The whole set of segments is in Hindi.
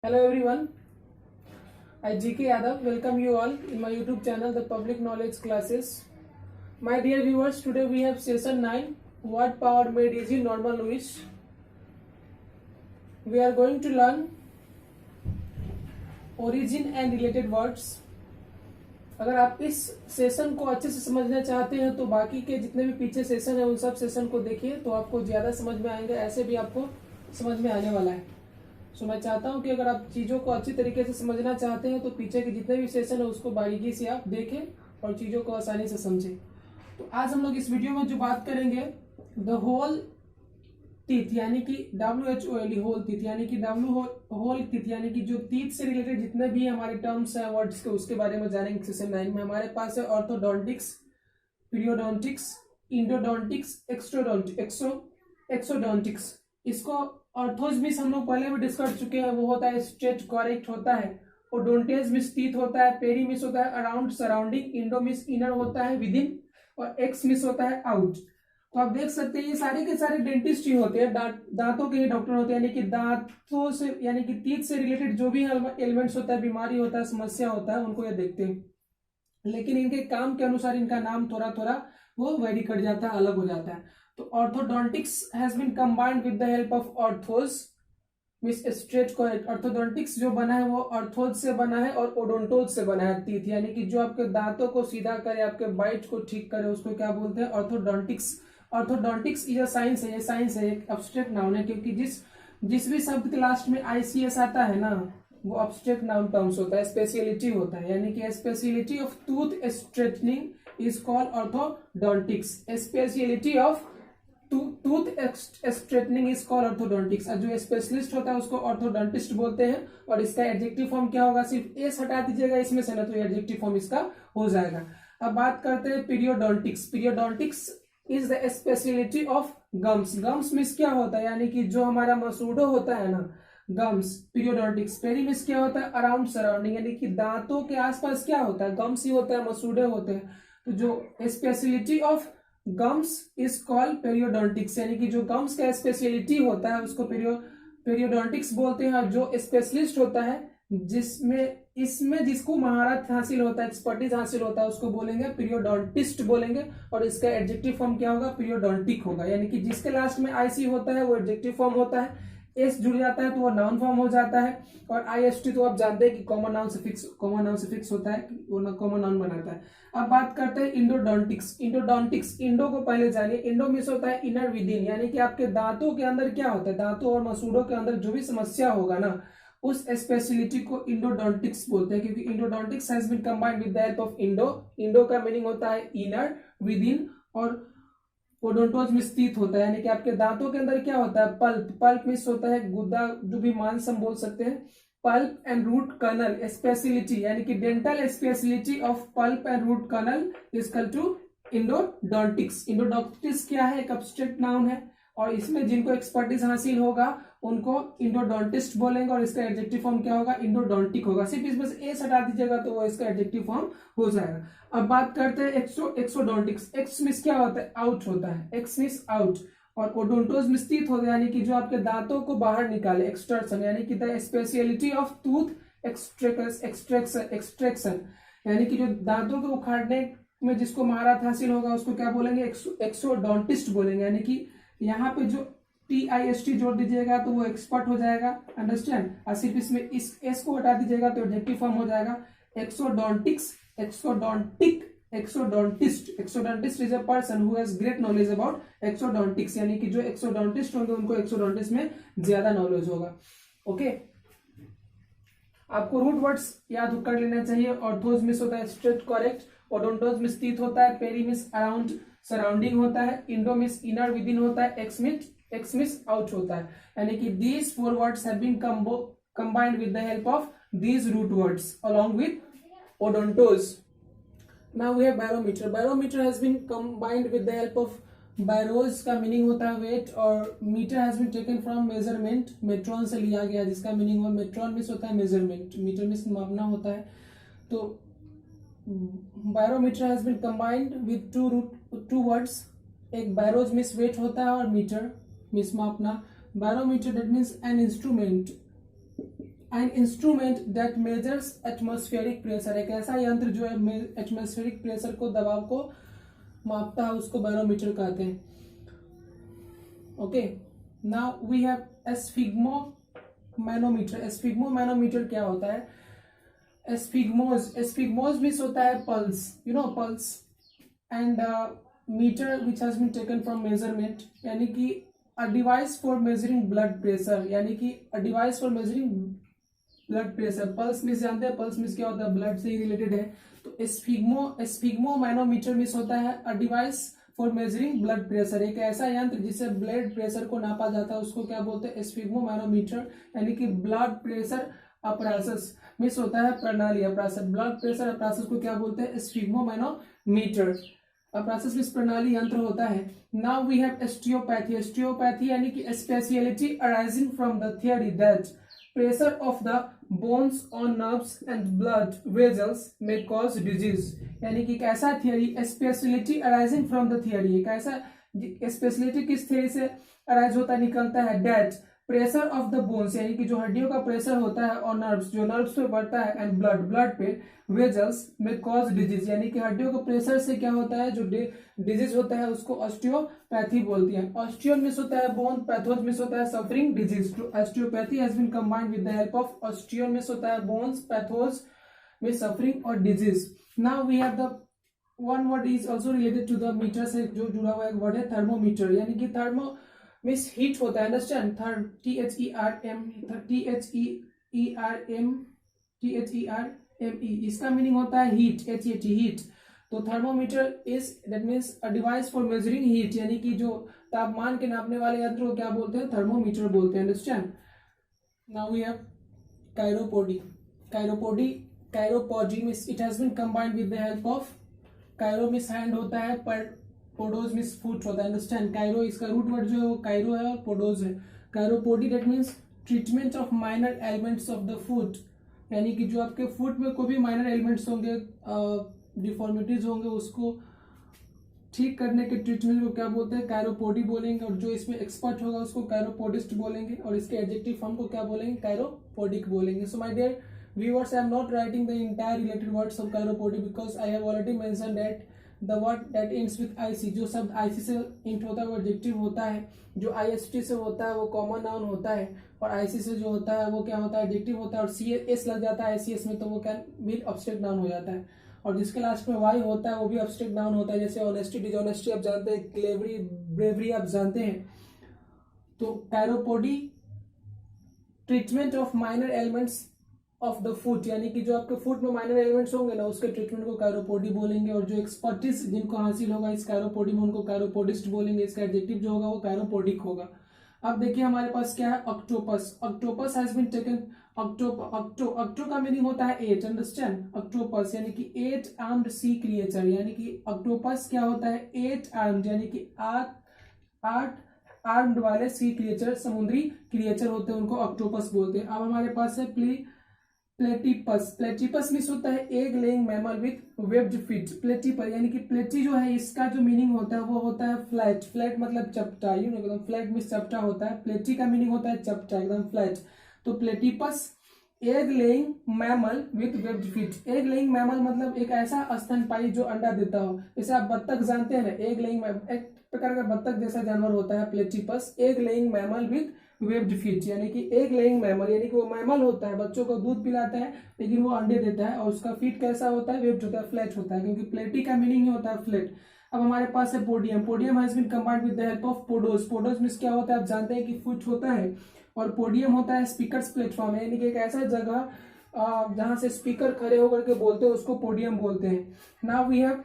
Hello everyone, I GK Yadav welcome you all in my YouTube channel The Public Knowledge Classes. My dear viewers, today we have session 9, What Power Made Easy Normal Lewis. We are going to learn origin and related words. अगर आप इस सेशन को अच्छे से समझना चाहते हैं तो बाकी के जितने भी पीछे सेशन है उन सब सेशन को देखिए तो आपको ज़्यादा समझ में आएंगे, ऐसे भी आपको समझ में आने वाला है। सो मैं चाहता हूं कि अगर आप चीज़ों को अच्छी तरीके से समझना चाहते हैं तो पीछे के जितने भी सेशन है उसको बारीकी से आप देखें और चीज़ों को आसानी से समझें। तो आज हम लोग इस वीडियो में जो बात करेंगे द होल टीथ यानी कि WHOLE होल टीथ यानी कि होल टीथ यानी कि जो टीथ से रिलेटेड जितने भी हमारे टर्म्स हैं वर्ड्स के उसके बारे में जानेंगे। सेशन 9 में हमारे पास है ऑर्थोडोंटिक्स, पीरियोडोंटिक्स, इंडोडोंटिक्स, एक्सोडोंटिक्स। इसको ऑर्थोज हम लोग पहले भी डिस्कस चुके हैं, वो होता है स्ट्रेट करेक्ट होता है, ओडोंटेज मिस टीथ होता है, पेरी मिस होता है around surrounding, Indo miss inner होता है विद इन और एक्स मिस होता है आउट। तो आप देख सकते हैं ये सारे के सारे डेंटिस्ट ही होते हैं, दांतों के ही डॉक्टर होते हैं, यानी कि दांतों से यानी कि टीथ से रिलेटेड जो भी एलिमेंट्स होता है, बीमारी होता है, समस्या होता है, उनको ये देखते हैं। लेकिन इनके काम के अनुसार इनका नाम थोड़ा थोड़ा वो वेरी कर जाता है, अलग हो जाता है। तो orthodontics has been combined with the help of orthos means straight correct. Orthodontics जो बना है वो ऑर्थोज से बना है और ओडोंटोज से बना है टीथ, यानी कि जो आपके दांतों को सीधा करे, आपके बाइट को ठीक करे, उसको क्या बोलते हैं? Orthodontics. Orthodontics is a science है, ये साइंस है, एक एब्स्ट्रैक्ट नाउन है, क्योंकि जिस भी शब्द के लास्ट में ICS आता है ना वो एब्स्ट्रैक्ट नाउन टर्म्स होता है, स्पेशलिटी होता है, यानी कि speciality of tooth straightening is called orthodontics. Speciality of tooth straightening is called orthodontics. जो स्पेशलिस्ट होता है उसको ऑर्थोडोंटिस्ट बोलते हैं। और इसका एडजेक्टिव फॉर्म क्या होगा? सिर्फ एस हटा दीजिएगा इसमें से ना तो एडजेक्टिव फॉर्म इसका हो जाएगा। अब बात करते हैं periodontics. Periodontics is the speciality of gums. Gums means क्या होता है? यानी कि जो हमारा मसूडो होता है ना, गम्स, पीरियोडोंटिक्स। पेरी मीन्स क्या होता है? अराउंड सराउंडिंग, यानी कि दांतों के आसपास क्या होता है? गम्स ही होता है, मसूडे होते हैं। तो जो speciality of gums is called periodontics, यानी कि जो गम्स का स्पेशलिटी होता है उसको पेरियोडोंटिक्स बोलते हैं। और जो स्पेशलिस्ट होता है इसमें जिसको महारत हासिल होता है, एक्सपर्टीज हासिल होता है, उसको बोलेंगे पीरियोडोंटिस्ट बोलेंगे। और इसका एडजेक्टिव फॉर्म क्या होगा? पीरियोडोंटिक होगा, यानी कि जिसके लास्ट में IC होता है वो एडजेक्टिव फॉर्म होता है, एस जुड़ जाता है तो वो नाउन फॉर्म हो जाता है, और IST तो आप जानते हैं कि कॉमन नाउन से फिक्स होता है, वो कॉमन नाउन बनाता है। अब बात करते हैं इंडोडोंटिक्स। इंडो को पहले जानिए। इंडो मीन्स होता है इनर विद इन, यानी कि आपके दांतों के अंदर क्या होता है, दांतों और मसूड़ों के अंदर जो भी समस्या होगा ना उस स्पेशलिटी को इंडोडोंटिक्स बोलते हैं, क्योंकि endodontics has been combined with the help of endo. Endo का मीनिंग होता है इनर, विद इन, और ओडोंटोज में स्थित होता है, यानी कि आपके दांतों के अंदर क्या होता है? पल्प। पल्प मिस होता है गुद्दा, जो भी मांस हम बोल सकते हैं। Pulp and root canal speciality, यानी कि dental speciality of pulp and root canal is call to endodontics. Endodontics क्या है? एक एब्स्ट्रैक्ट नाउन है, और इसमें जिनको एक्सपर्टीज हासिल होगा उनको इंडोडोंटिस्ट बोलेंगे, और इसका एडजेक्टिव फॉर्म क्या होगा? इंडोडोंटिक होगा। सिर्फ इसमें से एस हटा दीजिएगा तो वो इसका एडजेक्टिव फॉर्म हो जाएगा। अब बात करते हैं एक्सोडोंटिक्स। एक्स मिस क्या होता है? आउट होता है, एक्स मिस आउट। और ओडोंटोज में स्थित होता है, यानी कि जो आपके दांतों को बाहर निकाले, एक्सट्रैक्शन, यानी कि the speciality of tooth extraction, यानी कि जो दांतों को उखाड़ने में जिसको महारत हासिल होगा उसको क्या बोलेंगे? एक्सोडोंटिस्ट बोलेंगे, यानी कि यहाँ पे जो TIST जोड़ दीजिएगा तो वो एक्सपर्ट हो जाएगा, अंडरस्टैंड। और सिर्फ इसमें इस एस को हटा दीजिएगा तो एडजेक्टिव फॉर्म हो जाएगा exodontics, exodontic, exodontist. Exodontist is a person who has great knowledge about exodontics, यानी कि जो एक्सोडोंटिस्ट होंगे उनको एक्सोडोंटिक्स में ज्यादा नॉलेज होगा। ओके, आपको रूट वर्ड्स याद कर लेना चाहिए। ऑर्थोज मिस होता है स्ट्रेट करेक्ट, ओडोंटोज में स्थित होता है, पेरी मिस अराउंड सराउंडिंग होता है, Indo miss inner with in होता है, एक्स मिस आउट होता है, यानी कि these 4 words have been combined with the help of these root words along with odontos. Now we have barometer. Barometer has been combined with the help of बायरोज का मीनिंग होता है वेट, और meter has been taken from measurement, metron से लिया गया, जिसका मीनिंग हुआ मेट्रॉन मिस होता है मेजरमेंट, मीटर मिस मापना होता है। तो barometer has been combined with two words. एक बायरोज मिस वेट होता है और मीटर मिस मापना। Barometer that means an instrument an instrument that measures atmospheric pressure, एक ऐसा यंत्र जो है एटमॉस्फेरिक प्रेशर को, दबाव को मापता है, उसको बैरोमीटर कहते हैं। Okay, now we have sphygmomanometer. Sphygmomanometer क्या होता है? एस्फिग्मोज मीन्स होता है pulse, you know pulse, and meter which has been taken from measurement, यानी कि a device for measuring blood pressure, यानी कि a device for measuring blood pressure. Pulse means जानते हैं, पल्स मीन्स क्या होता है? ब्लड से ही रिलेटेड है। तो एस्फिग्मोमैनोमीटर मीन्स होता है अ device for measuring blood pressure, एक ऐसा यंत्र जिससे ब्लड प्रेशर को नापा जाता है, उसको क्या बोलते हैं? एस्फिग्मोमैनोमीटर, यानी कि ब्लड प्रेशर अप्रासस मीन्स होता है प्रणाली, अप्रासस, ब्लड प्रेशर अप्रासस को क्या बोलते हैं? एस्फिग्मोमैनोमीटर। अप्रासस मीन्स प्रणाली, यंत्र होता है। Now we have osteopathy. Osteopathy यानी कि speciality arising from the theory that pressure of the bones on nerves and blood vessels may cause disease, यानी कि एक ऐसा theory, speciality arising from the theory, एक ऐसा स्पेशलिटी किस थियरी से अराइज होता है, निकलता है? That pressure of the bones, यानी कि जो हड्डियों का प्रेशर होता है, और नर्व्स, जो नर्व्स पे बढ़ता है, एंड ब्लड, ब्लड पे, वेजल्स में कॉज डिजीज, यानी कि हड्डियों के प्रेशर से क्या होता है, जो डिजीज होता है, उसको ऑस्टियोपैथी बोलती है। ऑस्टियो मिस होता है बोन, पैथोज मिस होता है suffering disease. To osteopathy has been combined with the help of osteo means होता है बोन्स, पैथोज में सफरिंग और disease. Now we have the one word is also related to the meter से जो जुड़ा हुआ एक वर्ड है थर्मोमीटर, यानी कि थर्मो मीन्स हीट होता है, अंडरस्टैंड? THERME, इसका मीनिंग होता है हीट, HEAT, हीट। तो thermometer is that means a device for measuring heat, यानी कि जो तापमान के नापने वाले यंत्र को क्या बोलते हैं? थर्मोमीटर बोलते हैं, understand? Now we have chiropody. Chiropody means it has been combined with the help of, chiro means hand होता है, पर पोडोज मीन्स फुट होता है, अंडरस्टैंड? कायरो, इसका रूट वर्ड जो है वो कायरो है और पोडोज है। Chiropody that means treatment of minor ailments of the foot, यानी कि जो आपके फुट में कोई भी माइनर एलिमेंट्स होंगे, डिफॉर्मिटीज होंगे, उसको ठीक करने के ट्रीटमेंट को क्या बोलते हैं? कायरोपोडी बोलेंगे। और जो इसमें एक्सपर्ट होगा उसको कायरोपोडिस्ट बोलेंगे, और इसके एडजेक्टिव फॉर्म को क्या बोलेंगे? कायरोपोडिक बोलेंगे। So my dear viewers, I am not writing the entire related words of chiropody because I have already mentioned that the word that ends with IC, जो शब्द IC से इंट होता है वो एडजेक्टिव होता है, जो IST से होता है वो कॉमन नाउन होता है, और IC से जो होता है वो क्या होता है? एडजेक्टिव होता है, और CS लग जाता है ICS में तो वो क्या भी ऑब्स्ट्रैक्ट नाउन हो जाता है, और जिसके लास्ट में Y होता है वो भी ऑब्स्ट्रैक्ट नाउन होता है, जैसे ऑनेस्टी, डिसऑनेस्टी आप जानते हैं, क्लेवरी, ब्रेवरी आप जानते हैं। तो chiropody treatment of minor ailments of the foot, यानी कि जो आपके फुट में माइनर एलिमेंट्स होंगे ना, उसके ट्रीटमेंट को कायरोपोडी बोलेंगे, और जो एक्सपर्टीज जिनको हासिल होगा इस कायरोपोडी में, उनको कायरोपोडिस्ट बोलेंगे। इसका एडजेक्टिव जो होगा वो कायरोपोडिक होगा। अब देखिए हमारे पास क्या है? Octopus. Octopus has been taken, octo का मीनिंग होता है 8, अंडरस्टैंड? ऑक्टोपस यानी कि 8 आर्म्ड सी क्रिएचर, यानी कि ऑक्टोपस क्या होता है? 8 आर्म्ड, यानी कि 8 आर्म्ड वाले सी क्रिएचर, समुद्री क्रिएचर होते हैं, उनको ऑक्टोपस बोलते हैं। अब हमारे पास है प्लेटिपस। प्लेटिपस मीन्स होता है egg laying mammal with webbed feet. Platypus यानी कि प्लेटी जो है, इसका जो मीनिंग होता है वो होता है फ्लैट। फ्लैट मतलब चपटा, यू नो, एकदम फ्लैट मीन्स चपटा होता है। प्लेटी का मीनिंग होता है चपटा, एकदम फ्लैट। तो platypus egg laying mammal with webbed feet. Egg laying mammal मतलब एक ऐसा स्तनपायी जो अंडा देता हो, जैसे आप बत्तख जानते हैं ना, एग लेइंग, एक प्रकार का बत्तख जैसा जानवर होता है platypus. Egg laying mammal with webbed feet, यानी कि एग लेइंग मैमल, यानी कि वो मैमल होता है, बच्चों को दूध पिलाता है लेकिन वो अंडे देता है, और उसका फीट कैसा होता है? वेब्ड होता है, फ्लैट होता है, क्योंकि प्लेटी का मीनिंग ही होता है फ्लैट। अब हमारे पास है podium. Podium has been combined with the help of podos. Podos means क्या होता है? आप जानते हैं कि फुट होता है, और पोडियम होता है स्पीकर्स प्लेटफॉर्म, यानी कि एक ऐसा जगह जहां से स्पीकर खड़े होकर के बोलते हैं, उसको पोडियम बोलते हैं। Now we have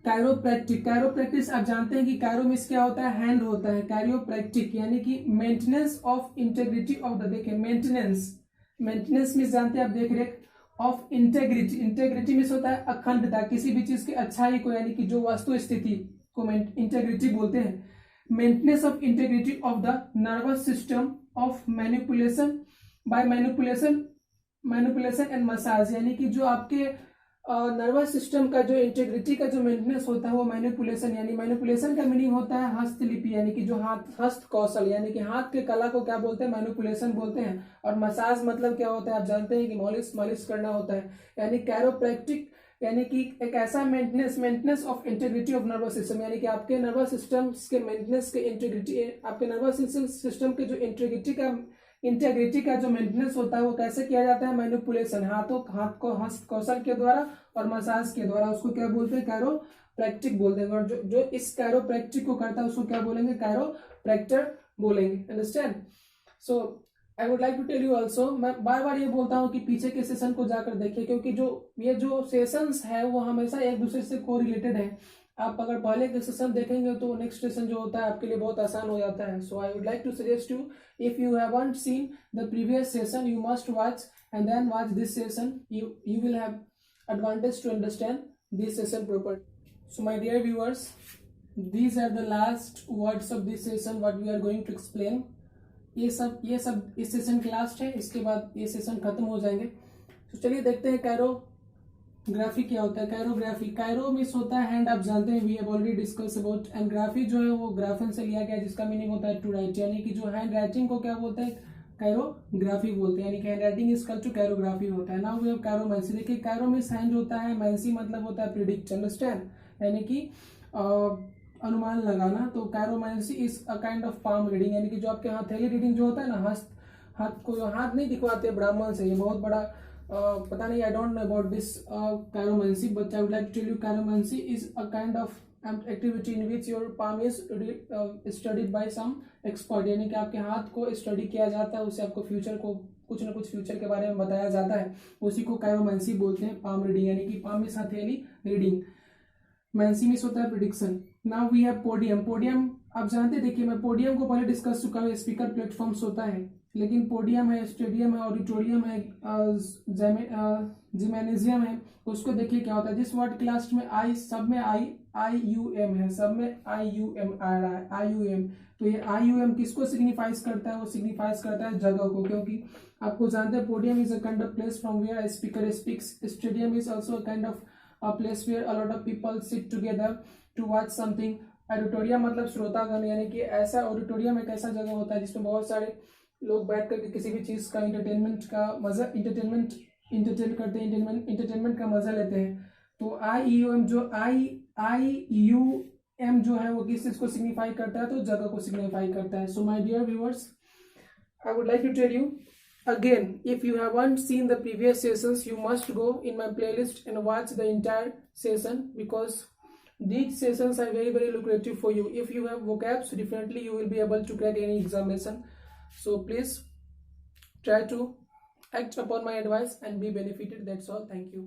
chiropractic. Chiropractic आप जानते हैं कि कायरो मींस क्या होता है? हैंड होता है। कायरोप्रैक्टिक यानी कि maintenance of integrity of the, देखिए मेंटेनेंस मींस जानते हैं आप, देख रेख ऑफ इंटेग्रिटी। इंटेग्रिटी मींस होता है अखंडता, किसी भी चीज की अच्छाई को, यानी कि जो वस्तु स्थिति को इंटेग्रिटी बोलते हैं। Maintenance of integrity of the nervous system of manipulation by manipulation and massage, यानी कि जो आपके नर्वस सिस्टम का जो इंटीग्रिटी का जो मेंटेनेंस होता है वो मैनिपुलेशन, यानी मैनिपुलेशन का मीनिंग होता है हस्तलिपि, यानी कि जो हाथ, हस्त कौशल, यानी कि हाथ के कला को क्या बोलते हैं, मैनिपुलेशन बोलते हैं। और मसाज मतलब क्या होता है, आप जानते हैं कि मालिश करना होता है। यानी कैरोप्रैक्टिक यानी कि एक ऐसा maintenance of integrity of nervous system, यानी कि आपके नर्वस सिस्टम के मेंटेनेंस के इंटीग्रिटी, आपके नर्वस सिस्टम के जो इंटीग्रिटी का जो मेंटेनेंस होता है वो कैसे किया जाता है, मैनिपुलेशन, हाथ को हस्त कौशल के द्वारा और मसाज के द्वारा। उसको क्या बोलते हैं, कैरोप्रैक्टिक बोलते हैं। और जो इस कैरोप्रैक्टिक को करता है उसको क्या बोलेंगे, कैरोप्रैक्टर बोलेंगे। Understand? So I would like to tell you also, मैं बार बार ये बोलता हूँ कि पीछे के सेशन को जाकर देखिए, क्योंकि जो सेशंस है वो हमेशा एक दूसरे से को रिलेटेड है। आप अगर पहले के सेशन देखेंगे तो नेक्स्ट सेशन जो होता है आपके लिए बहुत आसान हो जाता है। So I would like to suggest you, if you haven't seen the previous session, you must watch and then watch this session. You will have advantage to understand this session proper. So my dear viewers, these are the last words of this session what we are going to explain. ये सब इस सेशन के लास्ट है, इसके बाद ये सेशन खत्म हो जाएंगे। तो चलिए देखते हैं कैरोग्राफी क्या होता है। कैरोग्राफी, कैरो मीन्स होता है हैंड, आप जानते हैं, we have already discuss about. And graphy जो है वो ग्राफन से लिया गया, जिसका मीनिंग होता है टू राइट, यानी कि जो हैंड राइटिंग को क्या बोलते हैं, कैरोग्राफी बोलते हैं, यानी कि handwriting is equal to chirography होता है। Now we have chiromancy. देखिए कैरो मीन्स हैंड होता है, मैंसी मतलब होता है प्रिडिक्ट, अंडरस्टैंड, यानी कि अनुमान लगाना। तो chiromancy is a kind of palm reading, यानी कि जो आपके हथेली रीडिंग जो होता है ना, हाथ को हाथ नहीं दिखवाते ब्राह्मण से, ये बहुत बड़ा पता नहीं, I don't know about this chiromancy, but I would like to tell you chiromancy is a kind of activity in which your palm is studied by some expert, यानी कि आपके हाथ को स्टडी किया जाता है, उससे आपको फ्यूचर को कुछ ना कुछ फ्यूचर के बारे में बताया जाता है, उसी को कैरोमैंसी बोलते हैं। पाम रीडिंग यानी कि पाम इज हथेली रीडिंग, मैंसी मिस होता है prediction. Now we have podium. Podium आप जानते हैं, देखिए मैं पोडियम को पहले डिस्कस चुका हूँ, स्पीकर प्लेटफॉर्म्स होता है, लेकिन पोडियम है, स्टेडियम है, ऑडिटोरियम है, जिमेनेजियम है। उसको देखिए क्या होता है, जिस वर्ड क्लास में आई, सब में आई यू एम है, सब में आई यू एम आ रहा है, आई यू एम। तो ये आई यू एम किसको सिग्निफाइज करता है, वो सिग्निफाइज करता है जगह को, क्योंकि आपको जानते हैं podium is a kind of place from where speaker speaks. Stadium is also a kind of a place where a lot of people sit together to watch something. Auditorium मतलब श्रोतागण, यानी कि ऐसा ऑडिटोरियम एक ऐसा जगह होता है जिसमें बहुत सारे लोग बैठ करके किसी भी चीज का इंटरटेन करते हैं, इंटरटेनमेंट का मजा लेते हैं। तो आई यू एम जो है वो किस चीज को सिग्निफाई करता है, तो जगह को सिग्निफाई करता है। So my dear viewers, I would like to tell you again, if you haven't seen the previous sessions, you must go in my playlist and watch the entire session, because these sessions are very, very lucrative for you. If you have vocabs, definitely you will be able to crack any examination. So please try to act upon my advice and be benefited. That's all. Thank you.